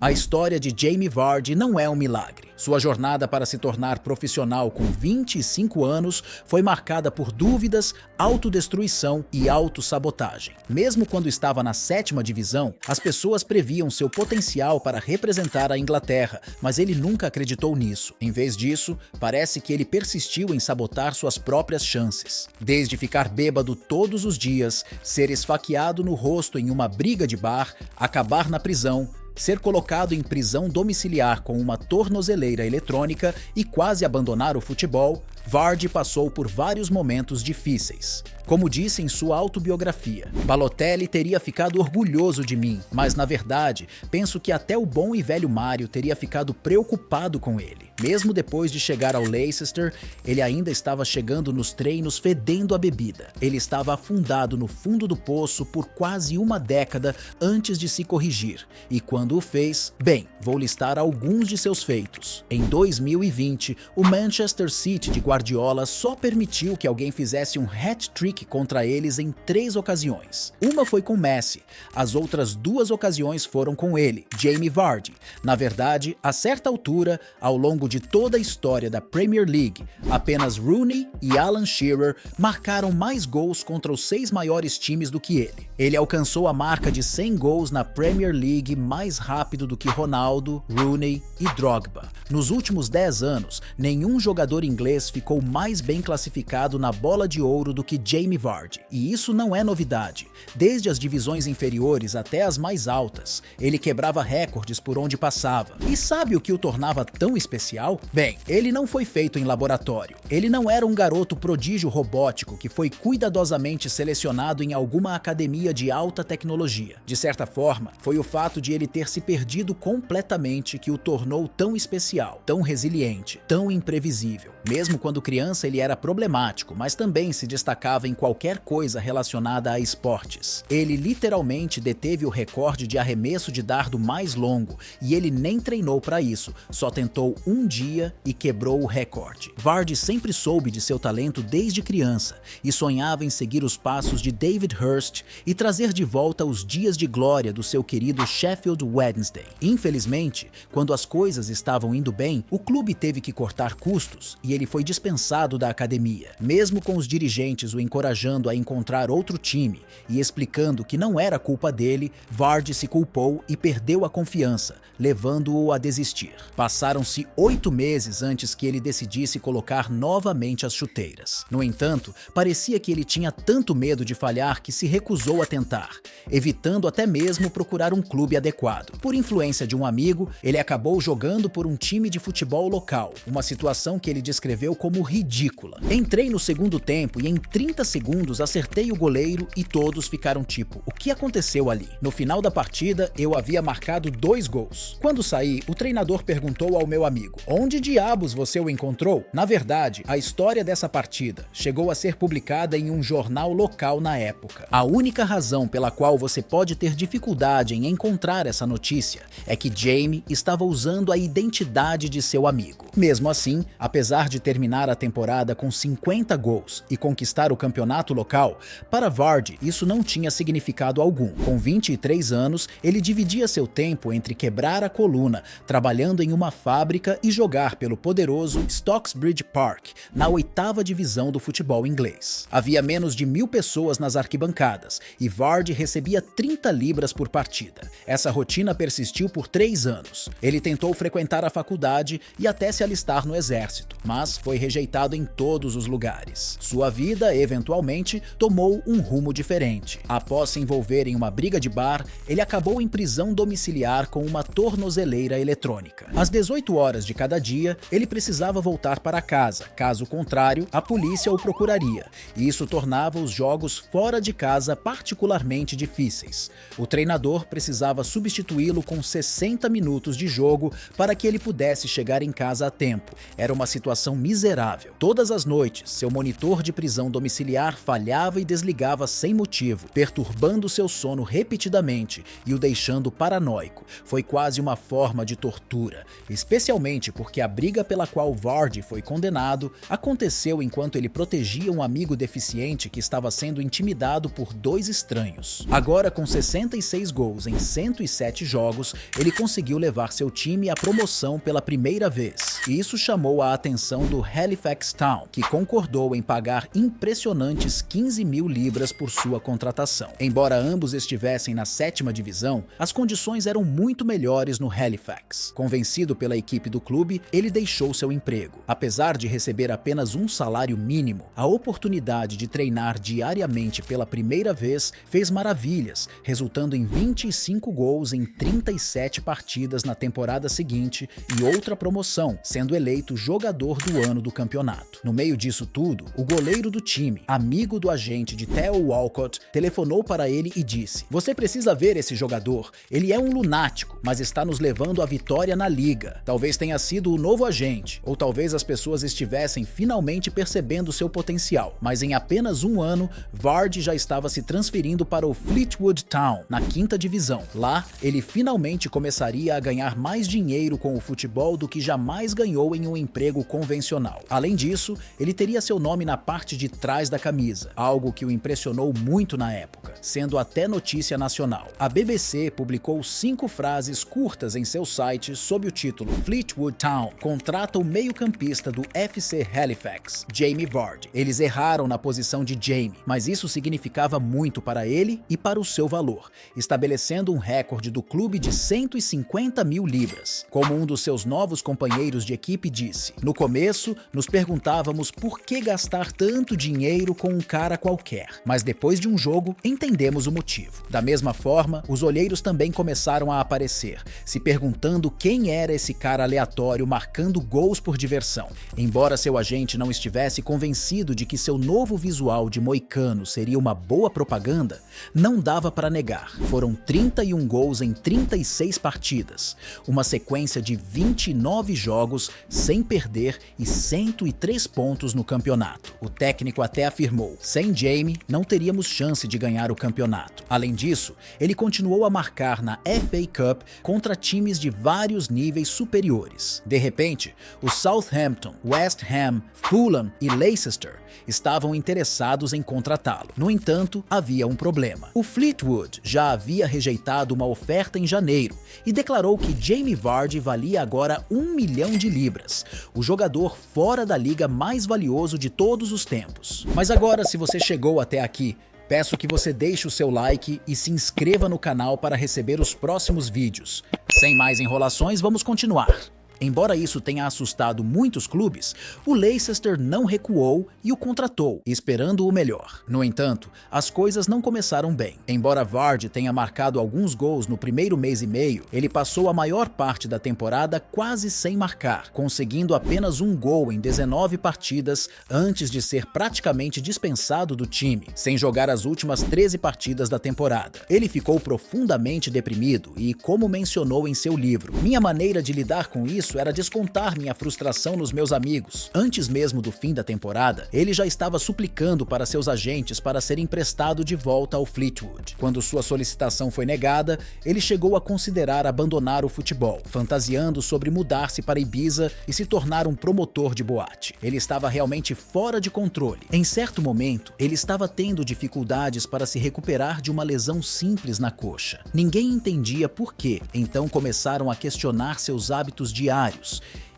A história de Jamie Vardy não é um milagre. Sua jornada para se tornar profissional com 25 anos foi marcada por dúvidas, autodestruição e autossabotagem. Mesmo quando estava na 7ª divisão, as pessoas previam seu potencial para representar a Inglaterra, mas ele nunca acreditou nisso. Em vez disso, parece que ele persistiu em sabotar suas próprias chances. Desde ficar bêbado todos os dias, ser esfaqueado no rosto em uma briga de bar, acabar na prisão, ser colocado em prisão domiciliar com uma tornozeleira eletrônica e quase abandonar o futebol, Vardy passou por vários momentos difíceis. Como disse em sua autobiografia, Balotelli teria ficado orgulhoso de mim, mas na verdade, penso que até o bom e velho Mário teria ficado preocupado com ele. Mesmo depois de chegar ao Leicester, ele ainda estava chegando nos treinos fedendo a bebida. Ele estava afundado no fundo do poço por quase uma década antes de se corrigir. E quando o fez, bem, vou listar alguns de seus feitos. Em 2020, o Manchester City de Guardiola só permitiu que alguém fizesse um hat-trick contra eles em 3 ocasiões. Uma foi com Messi, as outras 2 ocasiões foram com ele, Jamie Vardy. Na verdade, a certa altura, ao longo de toda a história da Premier League, apenas Rooney e Alan Shearer marcaram mais gols contra os 6 maiores times do que ele. Ele alcançou a marca de 100 gols na Premier League mais rápido do que Ronaldo, Rooney e Drogba. Nos últimos 10 anos, nenhum jogador inglês ficou mais bem classificado na Bola de Ouro do que Jamie Vardy. E isso não é novidade. Desde as divisões inferiores até as mais altas, ele quebrava recordes por onde passava. E sabe o que o tornava tão especial? Bem, ele não foi feito em laboratório. Ele não era um garoto prodígio robótico que foi cuidadosamente selecionado em alguma academia de alta tecnologia. De certa forma, foi o fato de ele ter se perdido completamente que o tornou tão especial, tão resiliente, tão imprevisível. Mesmo quando criança ele era problemático, mas também se destacava em qualquer coisa relacionada a esportes. Ele literalmente deteve o recorde de arremesso de dardo mais longo e ele nem treinou para isso, só tentou um dia e quebrou o recorde. Vardy sempre soube de seu talento desde criança e sonhava em seguir os passos de David Hirst e trazer de volta os dias de glória do seu querido Sheffield Wednesday. Infelizmente, quando as coisas estavam indo bem, o clube teve que cortar custos e ele foi dispensado da academia. Mesmo com os dirigentes o encorajando a encontrar outro time e explicando que não era culpa dele, Vardy se culpou e perdeu a confiança, levando-o a desistir. Passaram-se 8 meses antes que ele decidisse colocar novamente as chuteiras. No entanto, parecia que ele tinha tanto medo de falhar que se recusou a tentar, evitando até mesmo procurar um clube adequado. Por influência de um amigo, ele acabou jogando por um time de futebol local, uma situação que ele descreveu como ridícula. Entrei no segundo tempo e em 30 segundos acertei o goleiro e todos ficaram tipo, o que aconteceu ali? No final da partida, eu havia marcado 2 gols. Quando saí, o treinador perguntou ao meu amigo, onde diabos você o encontrou? Na verdade, a história dessa partida chegou a ser publicada em um jornal local na época. A única razão pela qual você pode ter dificuldade em encontrar essa notícia é que Jamie estava usando a identidade de seu amigo. Mesmo assim, apesar de terminar a temporada com 50 gols e conquistar o campeonato local, para Vardy isso não tinha significado algum. Com 23 anos, ele dividia seu tempo entre quebrar a coluna, trabalhando em uma fábrica e jogar pelo poderoso Stocksbridge Park, na 8ª divisão do futebol inglês. Havia menos de 1000 pessoas nas arquibancadas e Vardy recebia 30 libras por partida. Essa rotina persistiu por 3 anos. Ele tentou frequentar a faculdade e até se alistar no exército, mas foi rejeitado em todos os lugares. Sua vida, eventualmente, tomou um rumo diferente. Após se envolver em uma briga de bar, ele acabou em prisão domiciliar com uma tornozeleira eletrônica. Às 18 horas de cada dia, ele precisava voltar para casa, caso contrário, a polícia o procuraria, e isso tornava os jogos fora de casa particularmente difíceis. O treinador precisava substituí-lo com 60 minutos de jogo para que ele pudesse chegar em casa a tempo. Era uma situação miserável intolerável. Todas as noites, seu monitor de prisão domiciliar falhava e desligava sem motivo, perturbando seu sono repetidamente e o deixando paranoico. Foi quase uma forma de tortura, especialmente porque a briga pela qual Vardy foi condenado aconteceu enquanto ele protegia um amigo deficiente que estava sendo intimidado por dois estranhos. Agora, com 66 gols em 107 jogos, ele conseguiu levar seu time à promoção pela primeira vez. E isso chamou a atenção do Halifax Town, que concordou em pagar impressionantes 15 mil libras por sua contratação. Embora ambos estivessem na 7ª divisão, as condições eram muito melhores no Halifax. Convencido pela equipe do clube, ele deixou seu emprego. Apesar de receber apenas um salário mínimo, a oportunidade de treinar diariamente pela primeira vez fez maravilhas, resultando em 25 gols em 37 partidas na temporada seguinte e outra promoção, sendo eleito jogador do ano do campeonato. No meio disso tudo, o goleiro do time, amigo do agente de Theo Walcott, telefonou para ele e disse: "Você precisa ver esse jogador, ele é um lunático, mas está nos levando à vitória na liga. Talvez tenha sido o novo agente, ou talvez as pessoas estivessem finalmente percebendo seu potencial, mas em apenas um ano, Vardy já estava se transferindo para o Fleetwood Town, na 5ª divisão. Lá, ele finalmente começaria a ganhar mais dinheiro com o futebol do que jamais ganhou em um emprego convencional. Além disso, ele teria seu nome na parte de trás da camisa, algo que o impressionou muito na época, sendo até notícia nacional. A BBC publicou 5 frases curtas em seu site sob o título Fleetwood Town contrata o meio-campista do FC Halifax, Jamie Vardy. Eles erraram na posição de Jamie, mas isso significava muito para ele e para o seu valor, estabelecendo um recorde do clube de 150 mil libras. Como um dos seus novos companheiros de equipe disse: "No começo, nos perguntávamos por que gastar tanto dinheiro com um cara qualquer, mas depois de um jogo, entendemos o motivo." Da mesma forma, os olheiros também começaram a aparecer, se perguntando quem era esse cara aleatório marcando gols por diversão. Embora seu agente não estivesse convencido de que seu novo visual de moicano seria uma boa propaganda, não dava para negar. Foram 31 gols em 36 partidas, uma sequência de 29 jogos sem perder e 103 pontos no campeonato. O técnico até afirmou: "Sem Jamie, não teríamos chance de ganhar o campeonato." Além disso, ele continuou a marcar na FA Cup contra times de vários níveis superiores. De repente, o Southampton, West Ham, Fulham e Leicester estavam interessados em contratá-lo. No entanto, havia um problema. O Fleetwood já havia rejeitado uma oferta em janeiro e declarou que Jamie Vardy valia agora 1 milhão de libras, o jogador fora da liga mais valioso de todos os tempos. Mas agora, se você chegou até aqui, peço que você deixe o seu like e se inscreva no canal para receber os próximos vídeos. Sem mais enrolações, vamos continuar. Embora isso tenha assustado muitos clubes, o Leicester não recuou e o contratou, esperando o melhor. No entanto, as coisas não começaram bem. Embora Vardy tenha marcado alguns gols no primeiro mês e meio, ele passou a maior parte da temporada quase sem marcar, conseguindo apenas um gol em 19 partidas antes de ser praticamente dispensado do time, sem jogar as últimas 13 partidas da temporada. Ele ficou profundamente deprimido e, como mencionou em seu livro, "Minha maneira de lidar com isso era descontar minha frustração nos meus amigos." Antes mesmo do fim da temporada, ele já estava suplicando para seus agentes para ser emprestado de volta ao Fleetwood. Quando sua solicitação foi negada, ele chegou a considerar abandonar o futebol, fantasiando sobre mudar-se para Ibiza e se tornar um promotor de boate. Ele estava realmente fora de controle. Em certo momento, ele estava tendo dificuldades para se recuperar de uma lesão simples na coxa. Ninguém entendia por quê, então começaram a questionar seus hábitos diários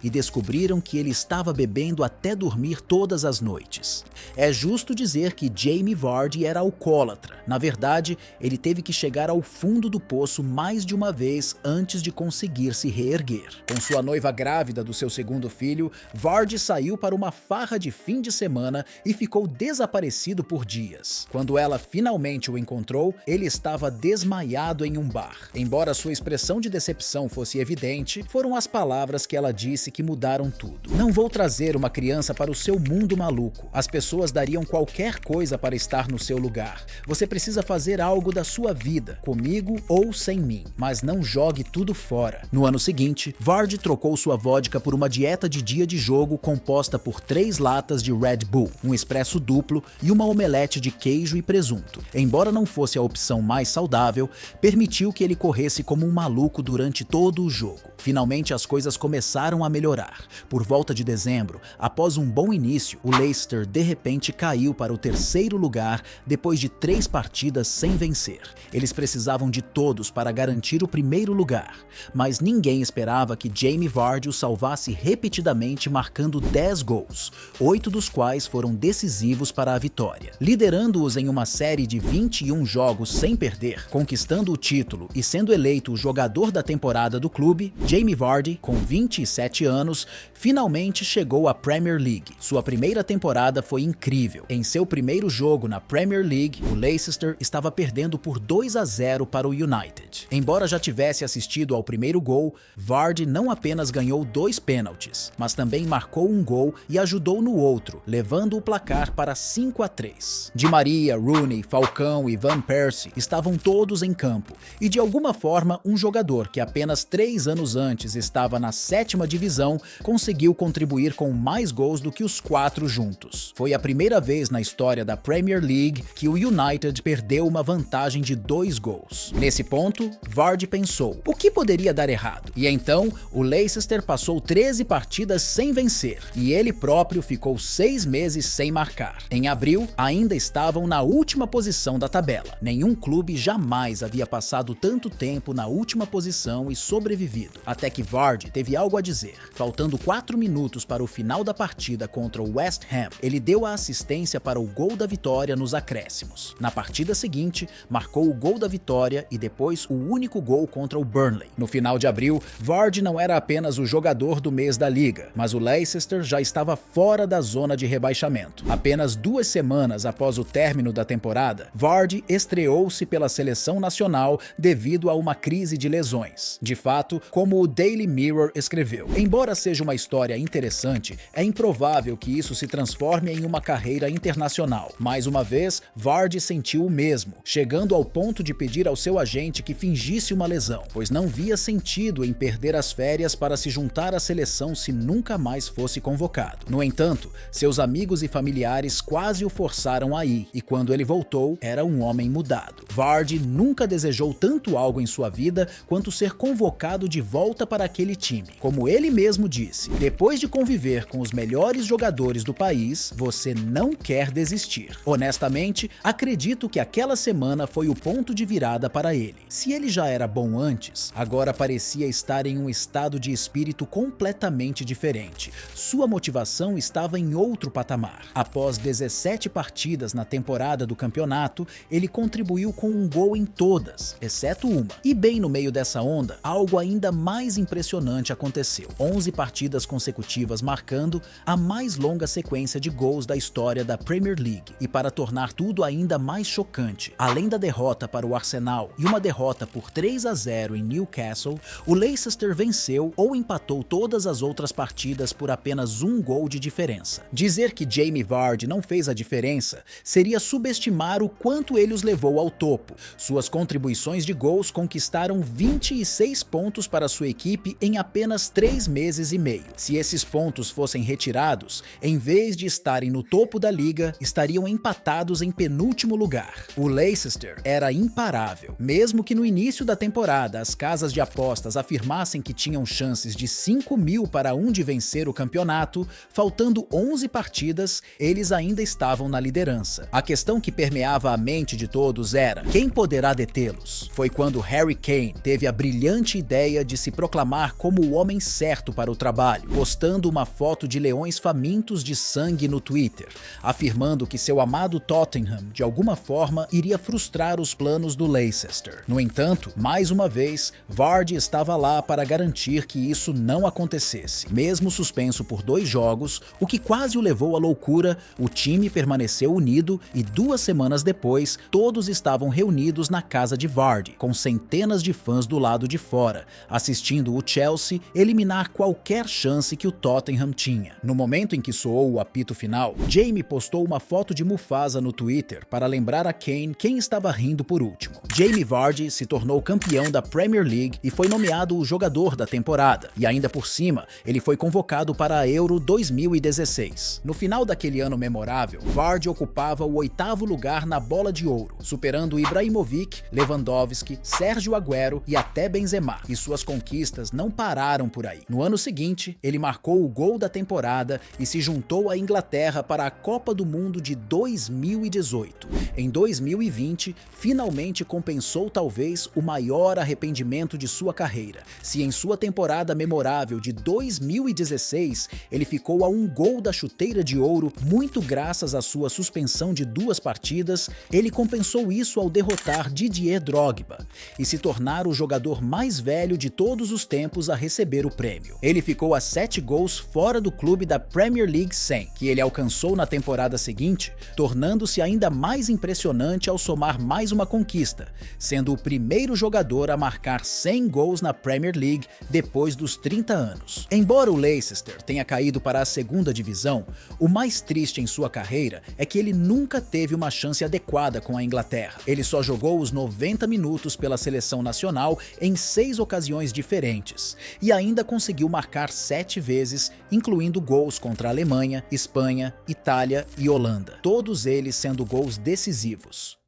e descobriram que ele estava bebendo até dormir todas as noites. É justo dizer que Jamie Vardy era alcoólatra. Na verdade, ele teve que chegar ao fundo do poço mais de uma vez antes de conseguir se reerguer. Com sua noiva grávida do seu segundo filho, Vardy saiu para uma farra de fim de semana e ficou desaparecido por dias. Quando ela finalmente o encontrou, ele estava desmaiado em um bar. Embora sua expressão de decepção fosse evidente, foram as palavras que ela disse parece que mudaram tudo. Não vou trazer uma criança para o seu mundo maluco. As pessoas dariam qualquer coisa para estar no seu lugar. Você precisa fazer algo da sua vida, comigo ou sem mim, mas não jogue tudo fora. No ano seguinte, Vardy trocou sua vodka por uma dieta de dia de jogo composta por 3 latas de Red Bull, um expresso duplo e uma omelete de queijo e presunto. Embora não fosse a opção mais saudável, permitiu que ele corresse como um maluco durante todo o jogo. Finalmente as coisas começaram a melhorar. Por volta de dezembro, após um bom início, o Leicester de repente caiu para o 3º lugar depois de 3 partidas sem vencer. Eles precisavam de todos para garantir o 1º lugar, mas ninguém esperava que Jamie Vardy o salvasse repetidamente, marcando 10 gols, 8 dos quais foram decisivos para a vitória. Liderando-os em uma série de 21 jogos sem perder, conquistando o título e sendo eleito o jogador da temporada do clube, Jamie Vardy, com 27 anos, finalmente chegou à Premier League. Sua primeira temporada foi incrível. Em seu primeiro jogo na Premier League, o Leicester estava perdendo por 2-0 para o United. Embora já tivesse assistido ao primeiro gol, Vardy não apenas ganhou 2 pênaltis, mas também marcou um gol e ajudou no outro, levando o placar para 5-3. Di Maria, Rooney, Falcão e Van Persie estavam todos em campo, e de alguma forma um jogador que apenas 3 anos antes estava na 7ª divisão conseguiu contribuir com mais gols do que os 4 juntos. Foi a primeira vez na história da Premier League que o United perdeu uma vantagem de 2 gols. Nesse ponto, Vardy pensou, o que poderia dar errado? E então, o Leicester passou 13 partidas sem vencer, e ele próprio ficou 6 meses sem marcar. Em abril, ainda estavam na última posição da tabela. Nenhum clube jamais havia passado tanto tempo na última posição e sobrevivido. Até que Vardy teve algo a dizer. Faltando 4 minutos para o final da partida contra o West Ham, ele deu a assistência para o gol da vitória nos acréscimos. Na partida seguinte, marcou o gol da vitória e depois o único gol contra o Burnley. No final de abril, Vardy não era apenas o jogador do mês da liga, mas o Leicester já estava fora da zona de rebaixamento. Apenas 2 semanas após o término da temporada, Vardy estreou-se pela seleção nacional devido a uma crise de lesões. De fato, como o Daily Mirror escreveu, embora seja uma história interessante, é improvável que isso se transforme em uma carreira internacional. Mais uma vez, Vardy sentiu o mesmo, chegando ao ponto de pedir ao seu agente que fingisse uma lesão, pois não via sentido em perder as férias para se juntar à seleção se nunca mais fosse convocado. No entanto, seus amigos e familiares quase o forçaram a ir, e quando ele voltou, era um homem mudado. Vardy nunca desejou tanto algo em sua vida quanto ser convocado de volta para aquele time. Como ele mesmo disse, depois de conviver com os melhores jogadores do país, você não quer desistir. Honestamente, acredito que aquela semana foi o ponto de virada para ele. Se ele já era bom antes, agora parecia estar em um estado de espírito completamente diferente. Sua motivação estava em outro patamar. Após 17 partidas na temporada do campeonato, ele contribuiu com um gol em todas, exceto uma. E bem no meio dessa onda, algo ainda mais impressionante aconteceu. 11 partidas consecutivas marcando a mais longa sequência de gols da história da Premier League. E para tornar tudo ainda mais chocante, além da derrota para o Arsenal e uma derrota por 3-0 em Newcastle, o Leicester venceu ou empatou todas as outras partidas por apenas um gol de diferença. Dizer que Jamie Vardy não fez a diferença seria subestimar o quanto ele os levou ao topo. Suas contribuições de gols conquistaram 26 pontos para sua equipe em apenas 3 meses e meio. Se esses pontos fossem retirados, em vez de estarem no topo da liga, estariam empatados em penúltimo lugar. O Leicester era imparável. Mesmo que no início da temporada as casas de apostas afirmassem que tinham chances de 5.000 para 1 de vencer o campeonato, faltando 11 partidas, eles ainda estavam na liderança. A questão que permeava a mente de todos era: quem poderá detê-los? Foi quando Harry Kane teve a brilhante ideia de se proclamar como o homem certo para o trabalho, postando uma foto de leões famintos de sangue no Twitter, afirmando que seu amado Tottenham, de alguma forma, iria frustrar os planos do Leicester. No entanto, mais uma vez, Vardy estava lá para garantir que isso não acontecesse. Mesmo suspenso por 2 jogos, o que quase o levou à loucura, o time permaneceu unido e 2 semanas depois, todos estavam reunidos na casa de Vardy, com centenas de fãs do lado de fora, assistindo o Chelsea eliminar qualquer chance que o Tottenham tinha. No momento em que soou o apito final, Jamie postou uma foto de Mufasa no Twitter para lembrar a Kane quem estava rindo por último. Jamie Vardy se tornou campeão da Premier League e foi nomeado o jogador da temporada, e ainda por cima, ele foi convocado para a Euro 2016. No final daquele ano memorável, Vardy ocupava o 8º lugar na Bola de Ouro, superando Ibrahimovic, Lewandowski, Sérgio Agüero e até Benzema, e suas conquistas não pararam por aí. No ano seguinte, ele marcou o gol da temporada e se juntou à Inglaterra para a Copa do Mundo de 2018. Em 2020, finalmente compensou talvez o maior arrependimento de sua carreira. Se em sua temporada memorável de 2016, ele ficou a um gol da chuteira de ouro, muito graças à sua suspensão de 2 partidas, ele compensou isso ao derrotar Didier Drogba e se tornar o jogador mais velho de todos os tempos a receber o prêmio. Ele ficou a 7 gols fora do clube da Premier League 100, que ele alcançou na temporada seguinte, tornando-se ainda mais impressionante ao somar mais uma conquista, sendo o primeiro jogador a marcar 100 gols na Premier League depois dos 30 anos. Embora o Leicester tenha caído para a 2ª divisão, o mais triste em sua carreira é que ele nunca teve uma chance adequada com a Inglaterra. Ele só jogou os 90 minutos pela seleção nacional em 6 ocasiões diferentes, e ainda conseguiu marcar 7 vezes, incluindo gols contra a Alemanha, Espanha, Itália e Holanda, todos eles sendo gols decisivos.